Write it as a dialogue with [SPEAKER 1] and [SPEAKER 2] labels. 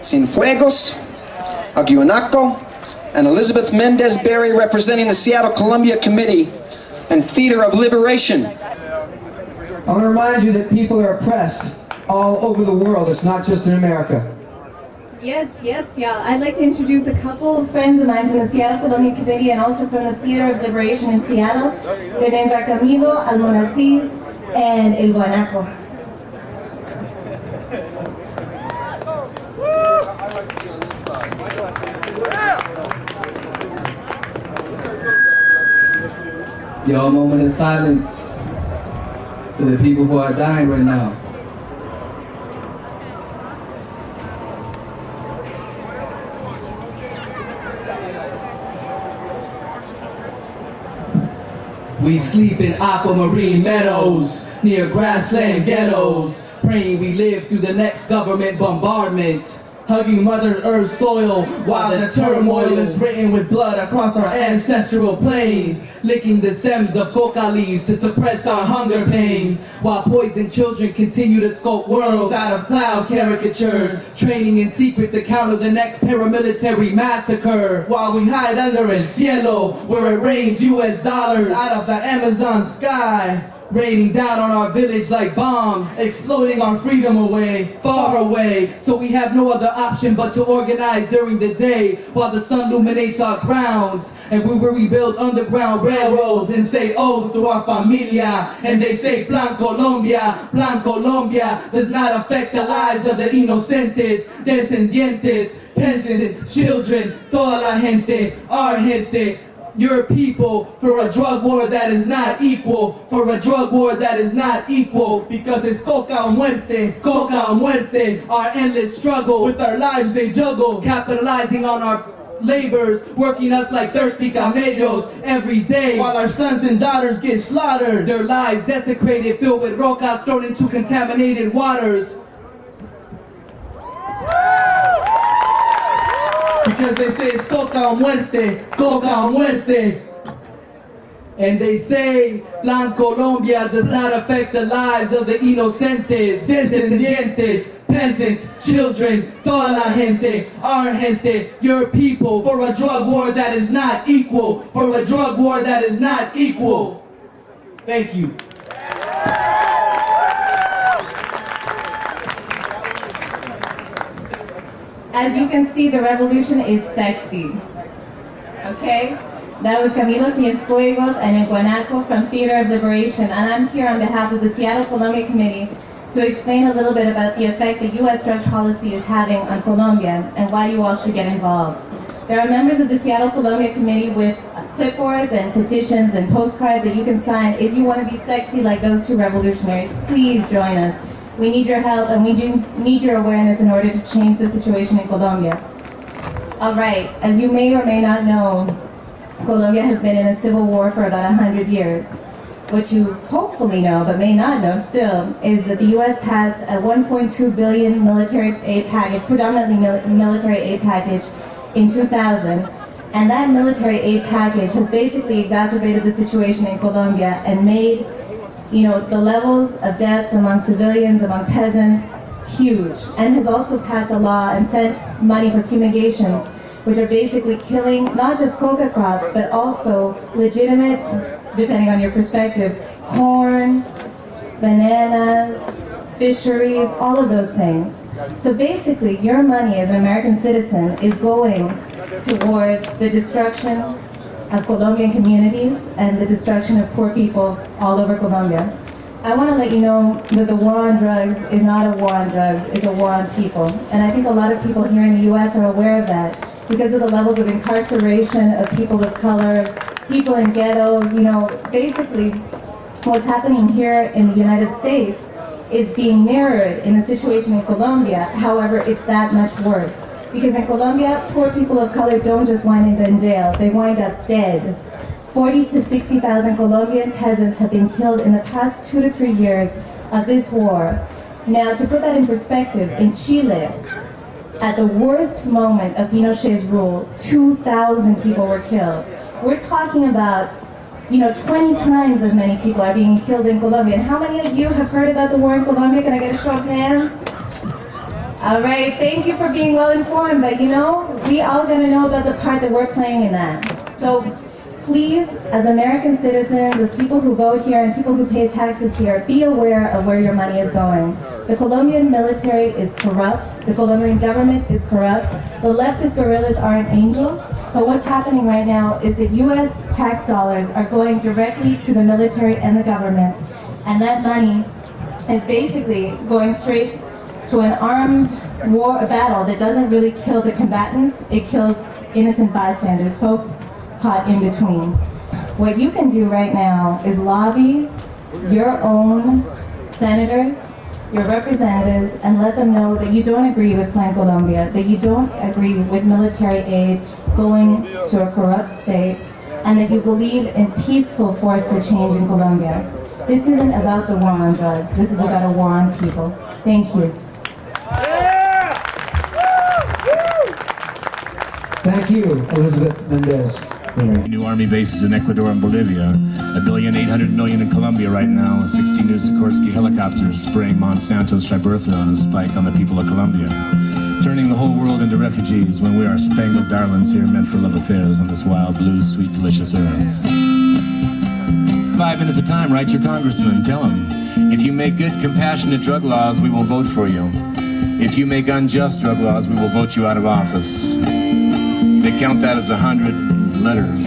[SPEAKER 1] Cienfuegos, Aguanaco, and Elizabeth Mendez-Berry representing the Seattle Columbia Committee and Theater of Liberation.
[SPEAKER 2] I want to remind you that people are oppressed all over the world. It's not just in America.
[SPEAKER 3] Yes, yeah. I'd like to introduce a couple of friends of mine from the Seattle Columbia Committee and also from the Theater of Liberation in Seattle. Their names are Camilo, Almonacid, and El Guanaco.
[SPEAKER 4] Yo, a moment of silence for the people who are dying right now. We sleep in aquamarine meadows, near grassland ghettos, praying we live through the next government bombardment. Hugging Mother Earth's soil while the turmoil is written with blood across our ancestral plains. Licking the stems of coca leaves to suppress our hunger pains. While poisoned children continue to sculpt worlds out of cloud caricatures. Training in secret to counter the next paramilitary massacre. While we hide under el cielo where it rains US dollars out of the Amazon sky. Raining down on our village like bombs, exploding our freedom away, far away. So we have no other option but to organize during the day while the sun illuminates our grounds. And we will rebuild underground railroads and say oaths to our familia. And they say Plan Colombia does not affect the lives of the inocentes, descendientes, peasants, children, toda la gente, our gente. Your people, for a drug war that is not equal, for a drug war that is not equal, because it's coca o muerte, our endless struggle, with our lives they juggle, capitalizing on our labors, working us like thirsty camellos every day, while our sons and daughters get slaughtered, their lives desecrated, filled with rocas thrown into contaminated waters. Because they say it's coca o muerte. And they say Plan Colombia does not affect the lives of the inocentes, descendientes, peasants, children, toda la gente, our gente, your people, for a drug war that is not equal, for a drug war that is not equal. Thank you.
[SPEAKER 3] As you can see, the revolution is sexy. Okay? That was Camilo Cienfuegos and El Guanaco from Theater of Liberation, and I'm here on behalf of the Seattle Columbia Committee to explain a little bit about the effect the U.S. drug policy is having on Colombia and why you all should get involved. There are members of the Seattle Columbia Committee with clipboards and petitions and postcards that you can sign. If you want to be sexy like those two revolutionaries, please join us. We need your help and we need your awareness in order to change the situation in Colombia. All right, as you may or may not know, Colombia has been in a civil war for about 100 years. What you hopefully know, but may not know still, is that the U.S. passed a $1.2 billion military aid package, predominantly military aid package, in 2000. And that military aid package has basically exacerbated the situation in Colombia and made the levels of deaths among civilians, among peasants, huge, and has also passed a law and sent money for fumigations, which are basically killing not just coca crops, but also legitimate, depending on your perspective, corn, bananas, fisheries, all of those things. So basically, your money as an American citizen is going towards the destruction of Colombian communities and the destruction of poor people all over Colombia. I want to let you know that the war on drugs is not a war on drugs, it's a war on people. And I think a lot of people here in the US are aware of that because of the levels of incarceration of people of color, people in ghettos. Basically what's happening here in the United States is being mirrored in the situation in Colombia. However, it's that much worse. Because in Colombia, poor people of color don't just wind up in jail, they wind up dead. 40,000 to 60,000 Colombian peasants have been killed in the past 2 to 3 years of this war. Now, to put that in perspective, in Chile, at the worst moment of Pinochet's rule, 2,000 people were killed. We're talking about 20 times as many people are being killed in Colombia. And how many of you have heard about the war in Colombia? Can I get a show of hands? All right, thank you for being well informed, but you know, we all gotta know about the part that we're playing in that. So please, as American citizens, as people who vote here and people who pay taxes here, be aware of where your money is going. The Colombian military is corrupt, the Colombian government is corrupt, the leftist guerrillas aren't angels, but what's happening right now is that US tax dollars are going directly to the military and the government, and that money is basically going straight to an armed war, a battle that doesn't really kill the combatants, it kills innocent bystanders, folks caught in between. What you can do right now is lobby your own senators, your representatives, and let them know that you don't agree with Plan Colombia, that you don't agree with military aid going to a corrupt state, and that you believe in peaceful force for change in Colombia. This isn't about the war on drugs, this is about a war on people. Thank you.
[SPEAKER 2] Thank you, Elizabeth Mendez.
[SPEAKER 5] New army bases in Ecuador and Bolivia, $1,800,000,000 in Colombia right now, 16 new Sikorsky helicopters spraying Monsanto's Tribertha on a spike on the people of Colombia, turning the whole world into refugees when we are spangled darlings here meant for love affairs on this wild, blue, sweet, delicious earth. 5 minutes of time, write your congressman, tell him, if you make good, compassionate drug laws, we will vote for you. If you make unjust drug laws, we will vote you out of office. They count that as 100 letters.